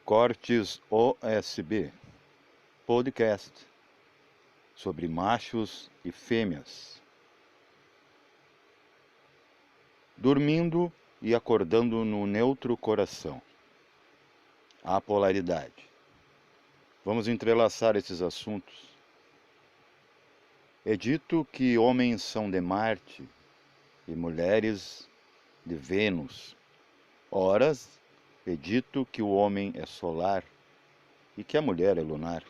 Cortes OSB, podcast sobre machos e fêmeas, dormindo e acordando no neutro coração. A polaridade. Vamos entrelaçar esses assuntos. É dito que homens são de Marte e mulheres de Vênus. Horas é dito que o homem é solar e que a mulher é lunar.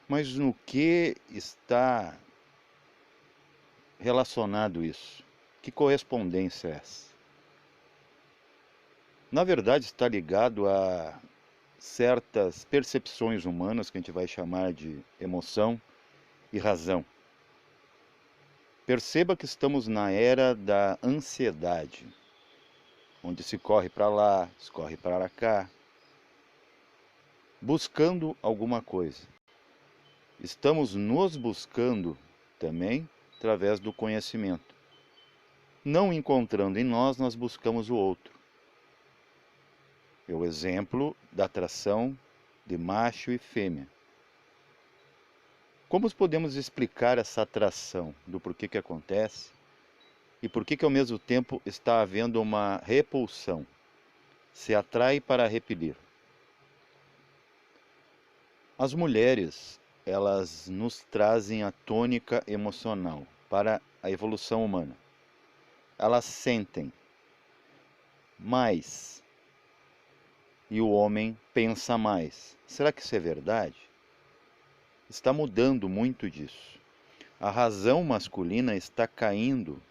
Mas no que está relacionado isso? Que correspondência é essa? Na verdade, está ligado a certas percepções humanas que a gente vai chamar de emoção e razão. Perceba que estamos na era da ansiedade, onde se corre para lá, se corre para cá, buscando alguma coisa. Estamos nos buscando também através do conhecimento. Não encontrando em nós, nós buscamos o outro. É o exemplo da atração de macho e fêmea. Como podemos explicar essa atração, do porquê que acontece e por que ao mesmo tempo está havendo uma repulsão? Se atrai para repelir. As mulheres, elas nos trazem a tônica emocional para a evolução humana. Elas sentem mais e o homem pensa mais. Será que isso é verdade? Está mudando muito disso. A razão masculina está caindo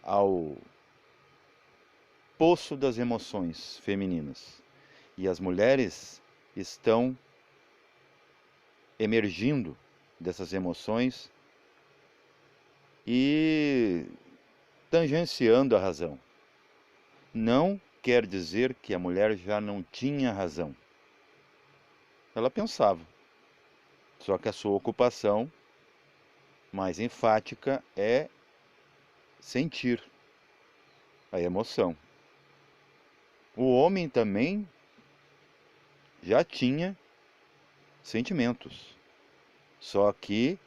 ao poço das emoções femininas. E as mulheres estão emergindo dessas emoções e tangenciando a razão. Não quer dizer que a mulher já não tinha razão. Ela pensava. Só que a sua ocupação mais enfática é sentir a emoção. O homem também já tinha sentimentos, só que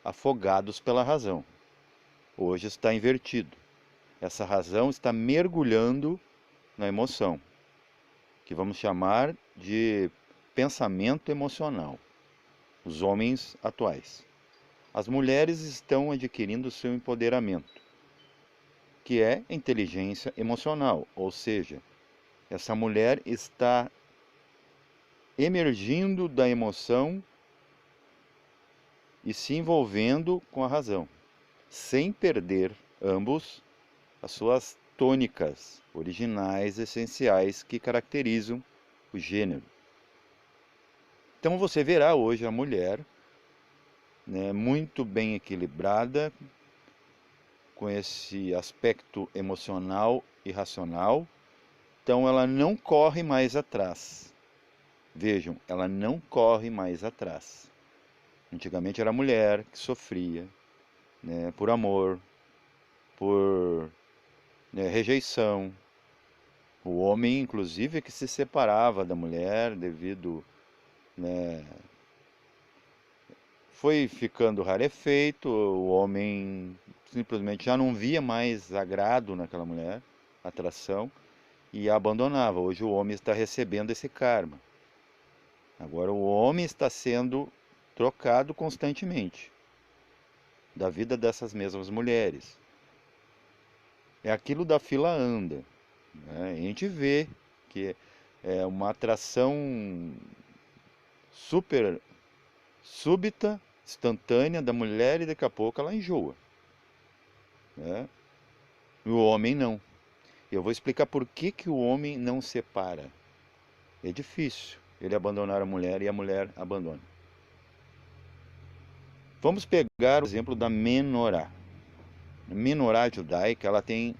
afogados pela razão. Hoje está invertido. Essa razão está mergulhando na emoção, que vamos chamar de pensamento emocional. Os homens atuais. As mulheres estão adquirindo seu empoderamento, que é inteligência emocional, ou seja, essa mulher está emergindo da emoção e se envolvendo com a razão, sem perder ambos as suas tônicas originais, essenciais, que caracterizam o gênero. Então você verá hoje a mulher, né, muito bem equilibrada, com esse aspecto emocional e racional. Então ela não corre mais atrás. Vejam, ela não corre mais atrás. Antigamente era a mulher que sofria, né, por amor, por rejeição. O homem, inclusive, que se separava da mulher devido, né, foi ficando rarefeito, o homem simplesmente já não via mais agrado naquela mulher, atração, e a abandonava. Hoje o homem está recebendo esse karma. Agora o homem está sendo trocado constantemente da vida dessas mesmas mulheres. É aquilo da fila anda, né? A gente vê que é uma atração super súbita, instantânea da mulher e daqui a pouco ela enjoa, né? E o homem não. Eu vou explicar por que o homem não separa. É difícil ele abandonar a mulher e a mulher abandona. Vamos pegar o exemplo da menorá. A menorá judaica, ela tem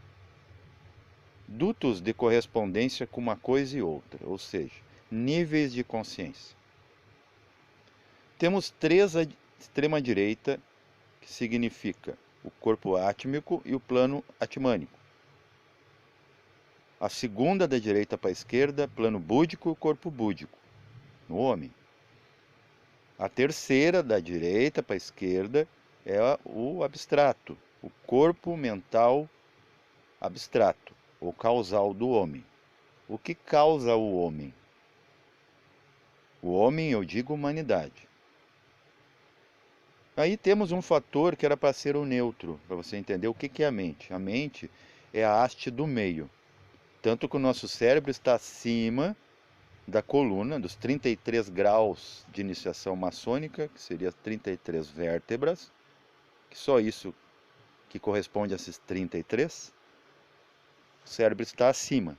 dutos de correspondência com uma coisa e outra, ou seja, níveis de consciência. Temos três à extrema-direita, que significa o corpo átmico e o plano atmânico. A segunda da direita para a esquerda, plano búdico, corpo búdico, no homem. A terceira da direita para a esquerda é o abstrato, o corpo mental abstrato, ou causal do homem. O que causa o homem? O homem, eu digo humanidade. Aí temos um fator que era para ser o neutro, para você entender o que é a mente. A mente é a haste do meio. Tanto que o nosso cérebro está acima da coluna, dos 33 graus de iniciação maçônica, que seria 33 vértebras, que só isso que corresponde a esses 33, o cérebro está acima,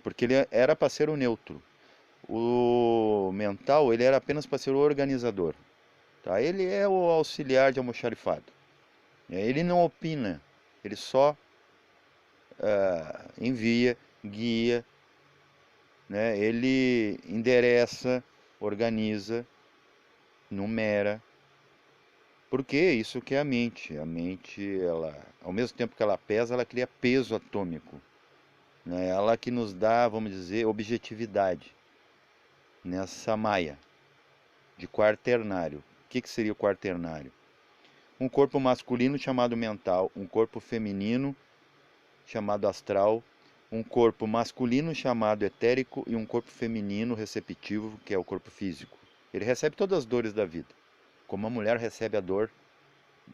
porque ele era para ser o neutro. O mental, ele era apenas para ser o organizador. Tá? Ele é o auxiliar de almoxarifado. Ele não opina, ele só envia, guia, né? Ele endereça, organiza, numera. Porque isso que é a mente. A mente, ela, ao mesmo tempo que ela pesa, ela cria peso atômico. Né? Ela que nos dá, vamos dizer, objetividade nessa maia de quaternário. O que seria o quaternário? Um corpo masculino chamado mental, um corpo feminino chamado astral, um corpo masculino chamado etérico e um corpo feminino receptivo, que é o corpo físico. Ele recebe todas as dores da vida, como a mulher recebe a dor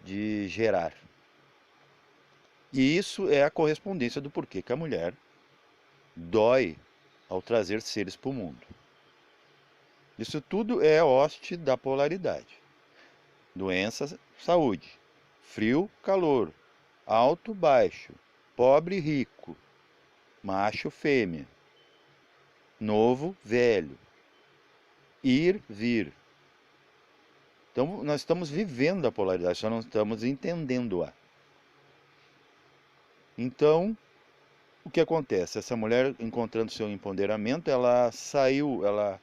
de gerar. E isso é a correspondência do porquê que a mulher dói ao trazer seres para o mundo. Isso tudo é hoste da polaridade. Doença, saúde. Frio, calor. Alto, baixo. Pobre, rico. Macho, fêmea. Novo, velho. Ir, vir. Então, nós estamos vivendo a polaridade, só não estamos entendendo-a. Então, o que acontece? Essa mulher, encontrando seu empoderamento, ela saiu, ela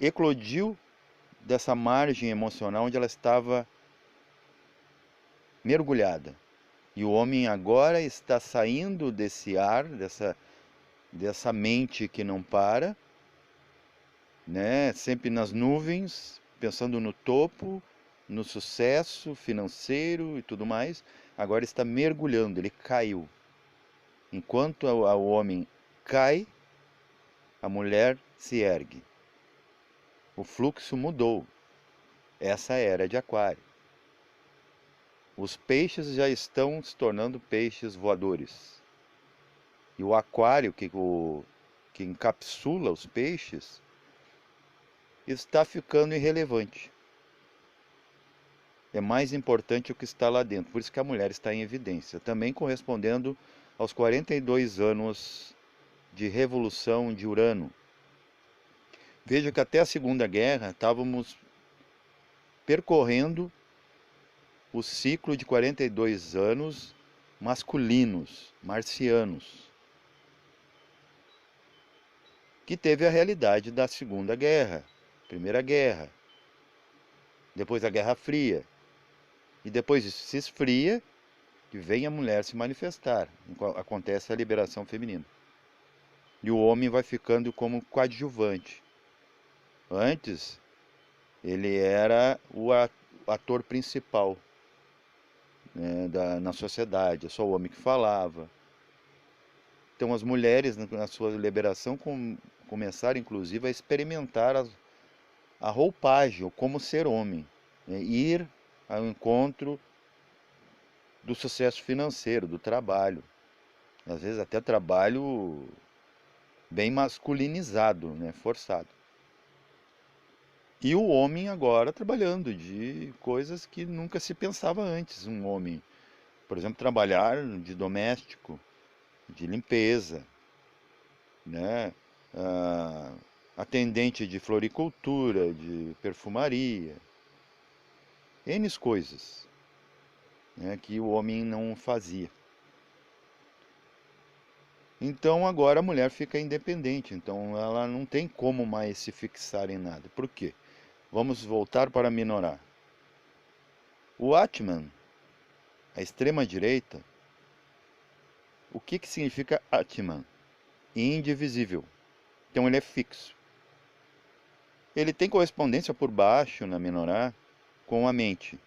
eclodiu dessa margem emocional onde ela estava mergulhada. E o homem agora está saindo desse ar, dessa mente que não para, né? Sempre nas nuvens, pensando no topo, no sucesso financeiro e tudo mais. Agora está mergulhando, ele caiu. Enquanto o homem cai, a mulher se ergue. O fluxo mudou. Essa era de Aquário. Os peixes já estão se tornando peixes voadores. E o aquário, que encapsula os peixes, está ficando irrelevante. É mais importante o que está lá dentro. Por isso que a mulher está em evidência. Também correspondendo aos 42 anos de revolução de Urano. Veja que até a Segunda Guerra estávamos percorrendo o ciclo de 42 anos masculinos, marcianos, que teve a realidade da Segunda Guerra, Primeira Guerra, depois a Guerra Fria, e depois isso se esfria e vem a mulher se manifestar, acontece a liberação feminina. E o homem vai ficando como coadjuvante. Antes, ele era o ator principal, né, na sociedade, é só o homem que falava. Então as mulheres, na sua liberação, começaram inclusive a experimentar a roupagem, ou como ser homem, né? Ir ao encontro do sucesso financeiro, do trabalho. Às vezes até trabalho bem masculinizado, né? Forçado. E o homem agora trabalhando de coisas que nunca se pensava antes. Um homem, por exemplo, trabalhar de doméstico, de limpeza, né? Atendente de floricultura, de perfumaria, N coisas, né, que o homem não fazia. Então agora a mulher fica independente, então ela não tem como mais se fixar em nada. Por quê? Vamos voltar para minorar. O Atman, a extrema direita, O que que significa Atman? Indivisível. Então ele é fixo. Ele tem correspondência por baixo, na menorá, com a mente.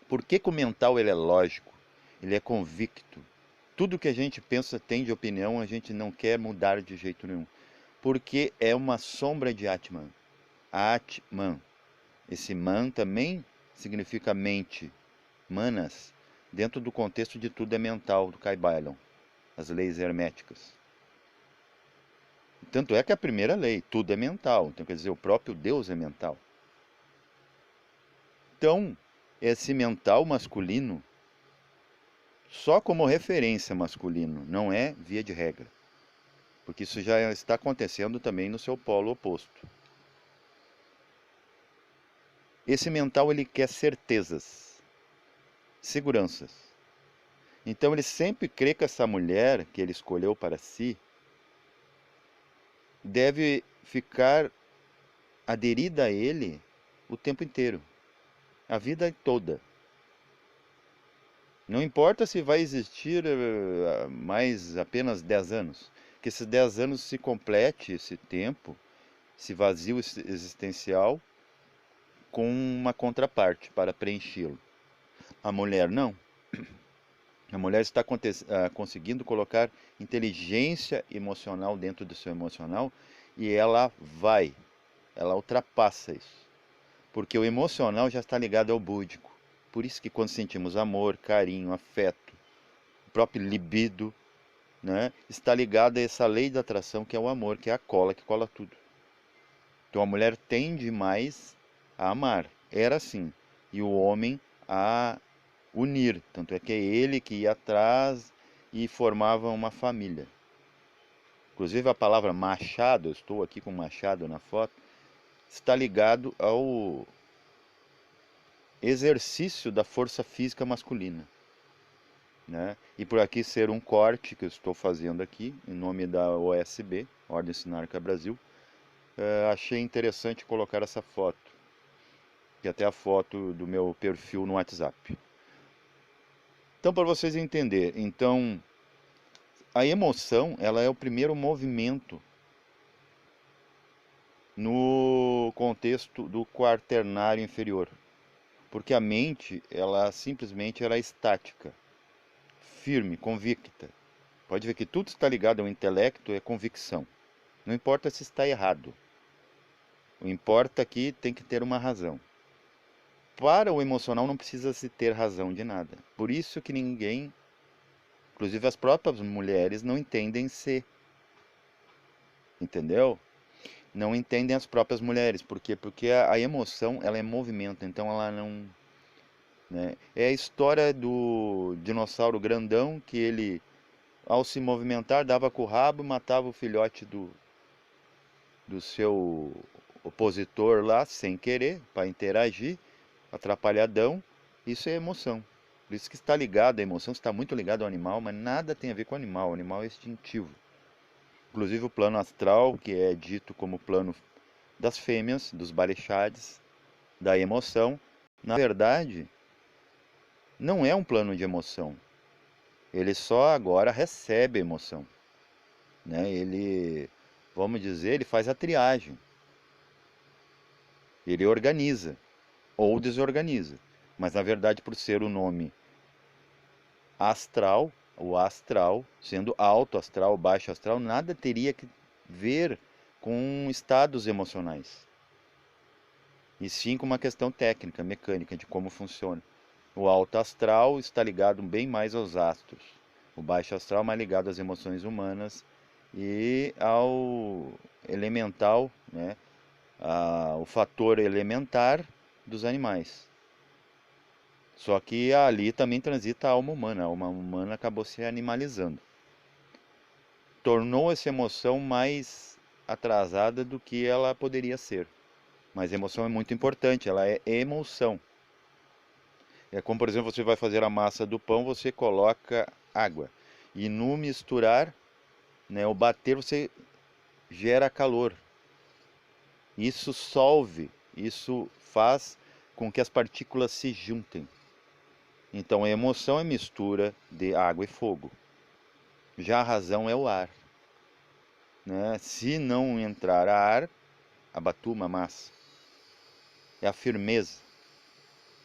Por que que o mental ele é lógico? Ele é convicto. Tudo que a gente pensa, tem de opinião, a gente não quer mudar de jeito nenhum. Porque é uma sombra de Atman. Atman. Esse man também significa mente. Manas, dentro do contexto de tudo é mental, do Kybalion, as leis herméticas. Tanto é que a primeira lei, tudo é mental. Então quer dizer, o próprio Deus é mental. Então, esse mental masculino, só como referência masculino, não é via de regra. Porque isso já está acontecendo também no seu polo oposto. Esse mental ele quer certezas, seguranças. Então ele sempre crê que essa mulher que ele escolheu para si deve ficar aderida a ele o tempo inteiro, a vida toda. Não importa se vai existir mais apenas 10 anos, que esses 10 anos se complete esse tempo, esse vazio existencial, com uma contraparte para preenchê-lo. A mulher não. A mulher está conseguindo colocar inteligência emocional dentro do seu emocional e ela ultrapassa isso. Porque o emocional já está ligado ao búdico. Por isso que quando sentimos amor, carinho, afeto, o próprio libido, né, está ligado a essa lei da atração que é o amor, que é a cola que cola tudo. Então a mulher tende mais a amar, era assim, e o homem a unir, tanto é que é ele que ia atrás e formava uma família. Inclusive a palavra machado, eu estou aqui com machado na foto, está ligado ao exercício da força física masculina, né? E por aqui ser um corte que eu estou fazendo aqui, em nome da OSB, Ordem Sinárquica Brasil, achei interessante colocar essa foto, que é até a foto do meu perfil no WhatsApp. Então, para vocês entenderem, então, a emoção, ela é o primeiro movimento no contexto do quaternário inferior, porque a mente, ela simplesmente era estática, firme, convicta. Pode ver que tudo está ligado ao intelecto, é convicção. Não importa se está errado. O importa é que tem que ter uma razão. Para o emocional não precisa se ter razão de nada. Por isso que ninguém, inclusive as próprias mulheres, não entendem se. Entendeu? Não entendem as próprias mulheres. Por quê? Porque a emoção, ela é movimento, então ela não... Né? É a história do dinossauro grandão, que ele, ao se movimentar, dava com o rabo e matava o filhote do seu opositor lá, sem querer, para interagir, atrapalhadão. Isso é emoção. Por isso que está ligado, a emoção está muito ligada ao animal, mas nada tem a ver com o animal. O animal é instintivo. Inclusive o plano astral, que é dito como plano das fêmeas, dos Barechades, da emoção, na verdade, não é um plano de emoção. Ele só agora recebe emoção, né? Ele, vamos dizer, ele faz a triagem. Ele organiza ou desorganiza. Mas na verdade, por ser o nome astral, o astral, sendo alto astral, baixo astral, nada teria que ver com estados emocionais. E sim com uma questão técnica, mecânica, de como funciona. O alto astral está ligado bem mais aos astros. O baixo astral mais ligado às emoções humanas e ao elemental, né? O fator elementar dos animais. Só que ali também transita a alma humana. A alma humana acabou se animalizando. Tornou essa emoção mais atrasada do que ela poderia ser. Mas a emoção é muito importante, ela é emoção. É como, por exemplo, você vai fazer a massa do pão, você coloca água. E no misturar, né, o bater, você gera calor. Isso solve, isso faz com que as partículas se juntem. Então a emoção é mistura de água e fogo. Já a razão é o ar, né? Se não entrar ar, abatuma massa. É a firmeza.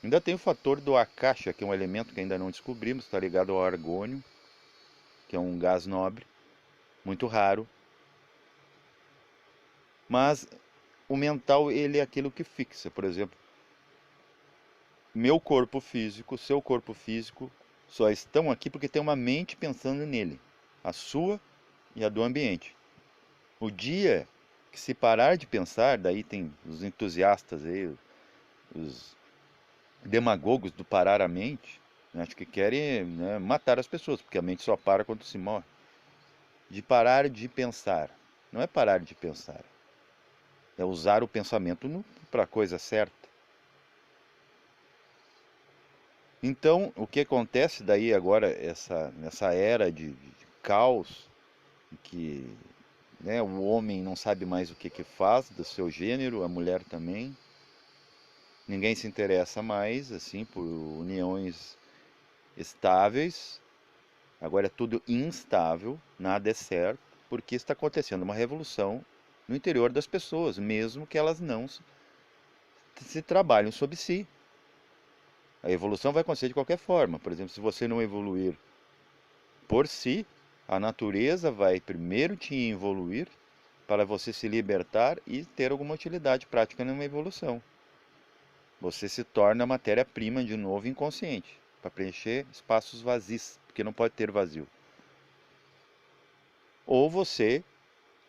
Ainda tem o fator do akasha, que é um elemento que ainda não descobrimos, está ligado ao argônio, que é um gás nobre, muito raro. Mas o mental, ele é aquilo que fixa. Por exemplo, meu corpo físico, seu corpo físico, só estão aqui porque tem uma mente pensando nele. A sua e a do ambiente. O dia que se parar de pensar, daí tem os entusiastas aí, os demagogos do parar a mente, né, acho que querem, né, matar as pessoas, porque a mente só para quando se morre. De parar de pensar. Não é parar de pensar. É usar o pensamento para a coisa certa. Então, o que acontece daí agora, nessa era de caos, em que, né, o homem não sabe mais o que faz do seu gênero, a mulher também. Ninguém se interessa mais, assim, por uniões estáveis. Agora é tudo instável, nada é certo, porque está acontecendo uma revolução no interior das pessoas, mesmo que elas não se trabalhem sobre si. A evolução vai acontecer de qualquer forma. Por exemplo, se você não evoluir por si, a natureza vai primeiro te evoluir para você se libertar e ter alguma utilidade prática numa evolução. Você se torna matéria-prima de novo inconsciente, para preencher espaços vazios, porque não pode ter vazio. Ou você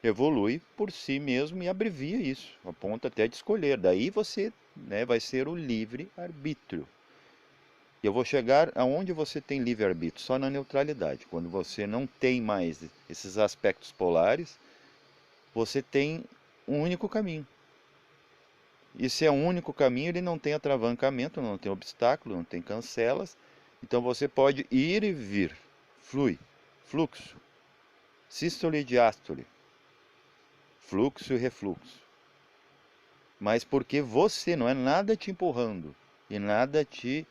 evolui por si mesmo e abrevia isso, a ponto até de escolher. Daí você, né, vai ser o livre-arbítrio. E eu vou chegar aonde você tem livre-arbítrio, só na neutralidade. Quando você não tem mais esses aspectos polares, você tem um único caminho. E se é um único caminho, ele não tem atravancamento, não tem obstáculo, não tem cancelas. Então você pode ir e vir, flui, fluxo, sístole e diástole, fluxo e refluxo. Mas porque você, não é nada te empurrando e nada te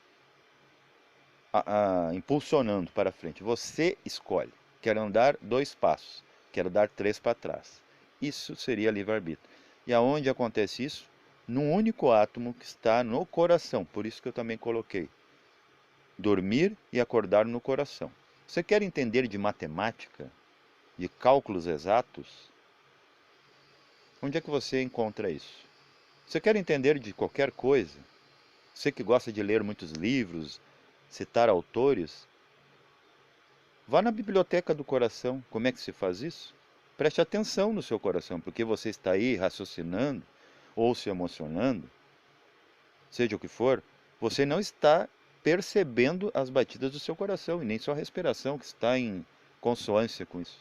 impulsionando para frente. Você escolhe. Quero andar 2 passos, quero dar 3 para trás. Isso seria livre-arbítrio. E aonde acontece isso? Num único átomo que está no coração. Por isso que eu também coloquei. Dormir e acordar no coração. Você quer entender de matemática, de cálculos exatos? Onde é que você encontra isso? Você quer entender de qualquer coisa? Você que gosta de ler muitos livros, citar autores, vá na biblioteca do coração. Como é que se faz isso? Preste atenção no seu coração, porque você está aí raciocinando ou se emocionando, seja o que for, você não está percebendo as batidas do seu coração e nem sua respiração que está em consonância com isso.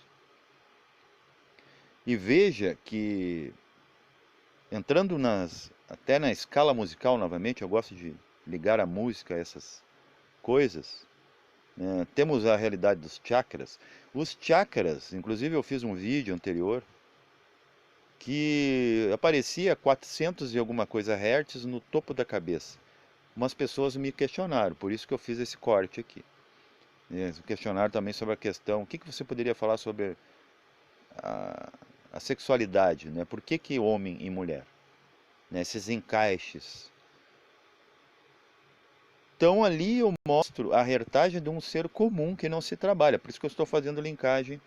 E veja que entrando até na escala musical novamente, eu gosto de ligar a música a essas coisas. Temos a realidade dos chakras. Os chakras, inclusive eu fiz um vídeo anterior que aparecia 400 e alguma coisa hertz no topo da cabeça. Umas pessoas me questionaram, por isso que eu fiz esse corte aqui. Questionaram também sobre a questão, o que você poderia falar sobre a, a sexualidade, né? Por que homem e mulher? Né? Esses encaixes. Então ali eu mostro a hertagem de um ser comum que não se trabalha. Por isso que eu estou fazendo linkagem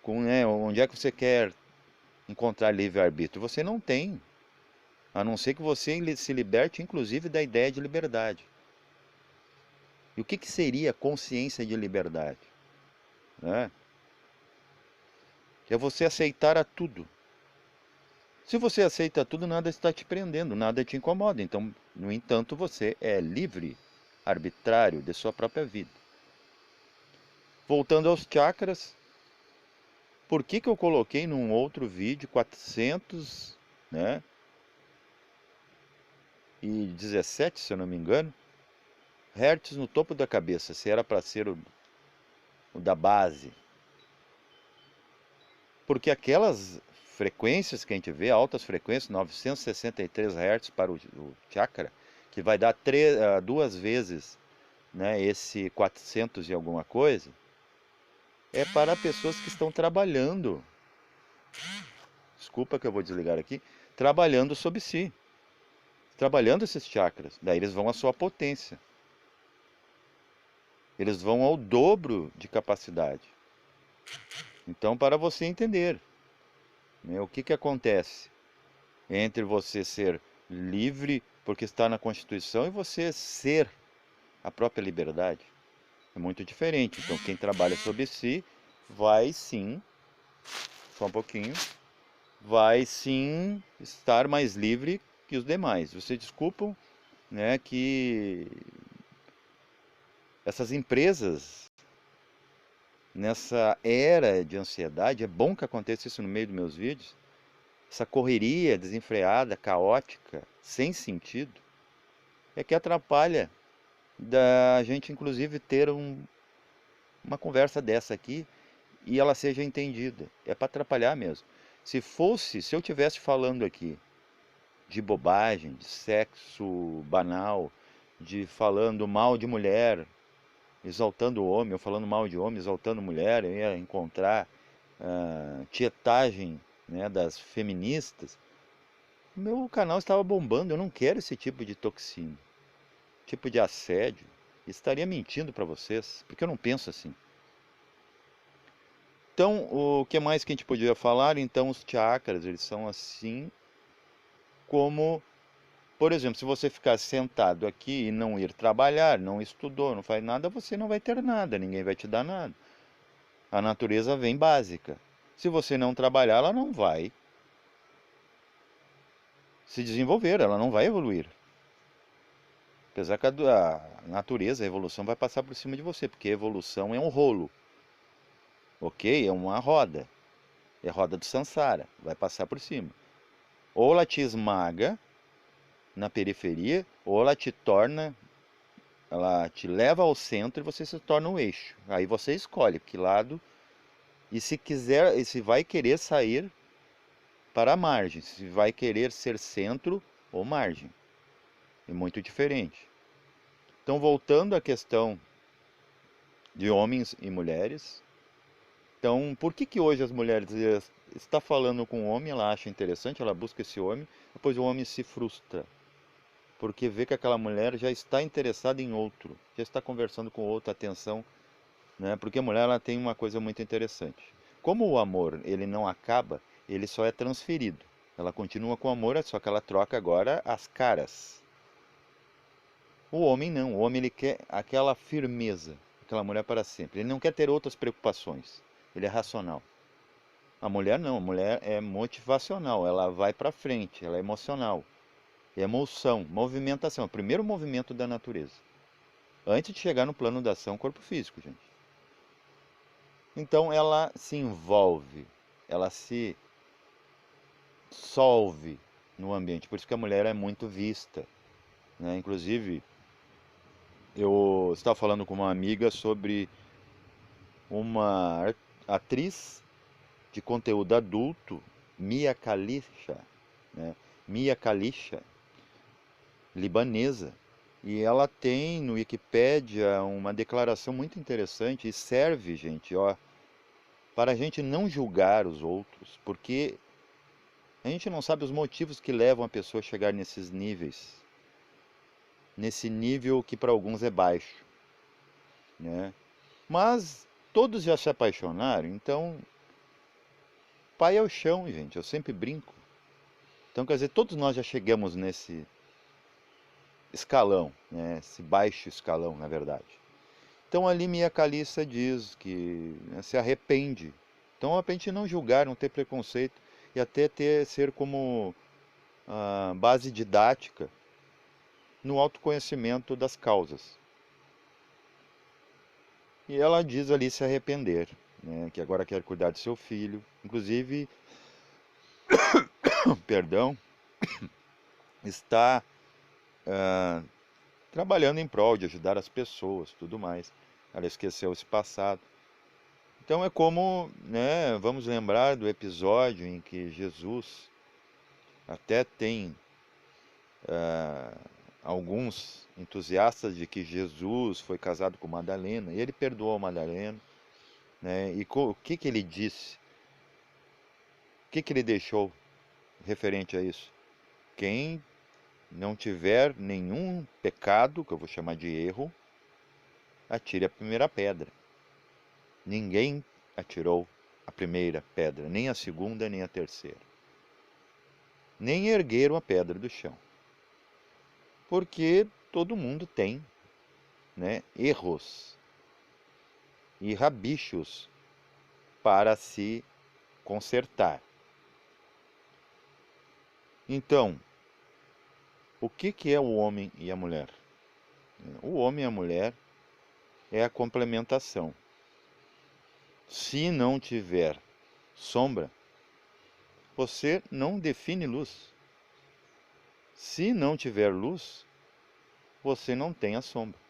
com, né, onde é que você quer encontrar livre-arbítrio. Você não tem, a não ser que você se liberte inclusive da ideia de liberdade. E o que seria consciência de liberdade? Né? É você aceitar a tudo. Se você aceita tudo, nada está te prendendo, nada te incomoda. Então, no entanto, você é livre, arbitrário de sua própria vida. Voltando aos chakras, por que eu coloquei num outro vídeo 400, né, e 17, se eu não me engano, hertz no topo da cabeça, se era para ser o da base? Porque aquelas frequências que a gente vê, altas frequências, 963 Hz para o chakra, que vai dar 2 vezes, né, esse 400 e alguma coisa, é para pessoas que estão trabalhando. Desculpa que eu vou desligar aqui. Trabalhando sobre si. Trabalhando esses chakras. Daí eles vão à sua potência. Eles vão ao dobro de capacidade. Então, para você entender, né, o que que acontece entre você ser livre, porque está na Constituição, e você ser a própria liberdade. É muito diferente. Então, quem trabalha sobre si vai sim, só um pouquinho, vai sim estar mais livre que os demais. Vocês desculpam, né, que essas empresas, nessa era de ansiedade, é bom que aconteça isso no meio dos meus vídeos, essa correria desenfreada, caótica, sem sentido, é que atrapalha da gente, inclusive, ter uma conversa dessa aqui e ela seja entendida. É para atrapalhar mesmo. Se eu tivesse falando aqui de bobagem, de sexo banal, de falando mal de mulher, exaltando o homem, ou falando mal de homem, exaltando mulher, eu ia encontrar tietagem, né, das feministas. Meu canal estava bombando, eu não quero esse tipo de toxina, tipo de assédio. Estaria mentindo para vocês, porque eu não penso assim. Então, o que mais que a gente podia falar? Então, os chakras, eles são assim como, por exemplo, se você ficar sentado aqui e não ir trabalhar, não estudou, não faz nada, você não vai ter nada, ninguém vai te dar nada. A natureza vem básica. Se você não trabalhar, ela não vai se desenvolver, ela não vai evoluir. Apesar que a natureza, a evolução vai passar por cima de você, porque a evolução é um rolo, ok? É uma roda, é a roda do Sansara, vai passar por cima. Ou ela te esmaga na periferia, ou ela te leva ao centro e você se torna um eixo. Aí você escolhe que lado, e se quiser, e se vai querer sair para a margem, se vai querer ser centro ou margem. É muito diferente. Então, voltando à questão de homens e mulheres, então, por que que hoje as mulheres está falando com o homem, ela acha interessante, ela busca esse homem, depois o homem se frustra, porque vê que aquela mulher já está interessada em outro, já está conversando com outra, atenção, né? Porque a mulher ela tem uma coisa muito interessante. Como o amor, ele não acaba, ele só é transferido. Ela continua com o amor, só que ela troca agora as caras. O homem não, o homem ele quer aquela firmeza, aquela mulher para sempre. Ele não quer ter outras preocupações. Ele é racional. A mulher não, a mulher é motivacional, ela vai para frente, ela é emocional. É emoção, movimentação, é o primeiro movimento da natureza. Antes de chegar no plano da ação corpo físico, gente. Então ela se envolve, ela se solve no ambiente. Por isso que a mulher é muito vista, né? Inclusive, eu estava falando com uma amiga sobre uma atriz de conteúdo adulto, Mia Khalifa, né? Mia Khalifa, libanesa. E ela tem no Wikipédia uma declaração muito interessante e serve, gente, ó, para a gente não julgar os outros, porque a gente não sabe os motivos que levam a pessoa a chegar nesses níveis, nesse nível que para alguns é baixo, né? Mas todos já se apaixonaram, então pai é o chão, gente, eu sempre brinco. Então, quer dizer, todos nós já chegamos nesse escalão, né? Esse baixo escalão, na verdade. Então, ali Mia Khalifa diz que, né, se arrepende. Então, de repente, não julgar, não ter preconceito e até ser como base didática no autoconhecimento das causas. E ela diz ali se arrepender, né, que agora quer cuidar do seu filho. Inclusive, perdão, está trabalhando em prol de ajudar as pessoas, tudo mais. Ela esqueceu esse passado. Então é como, né, vamos lembrar do episódio em que Jesus até tem alguns entusiastas de que Jesus foi casado com Madalena, e ele perdoou Madalena, né? E o que que ele disse? O que que ele deixou referente a isso? Quem não tiver nenhum pecado, que eu vou chamar de erro, atire a primeira pedra. Ninguém atirou a primeira pedra, nem a segunda, nem a terceira. Nem ergueram a pedra do chão. Porque todo mundo tem, né, erros e rabichos para se consertar. Então, o que que é o homem e a mulher? O homem e a mulher é a complementação. Se não tiver sombra, você não define luz. Se não tiver luz, você não tem a sombra.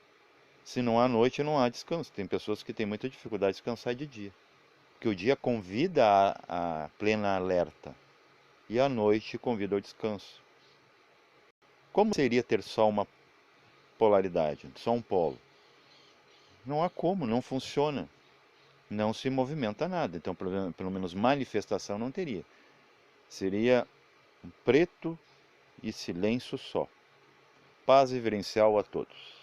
Se não há noite, não há descanso. Tem pessoas que têm muita dificuldade de descansar de dia. Porque o dia convida a plena alerta e a noite convida ao descanso. Como seria ter só uma polaridade, só um polo? Não há como, não funciona. Não se movimenta nada. Então, pelo menos manifestação não teria. Seria um preto e silêncio só. Paz reverencial a todos.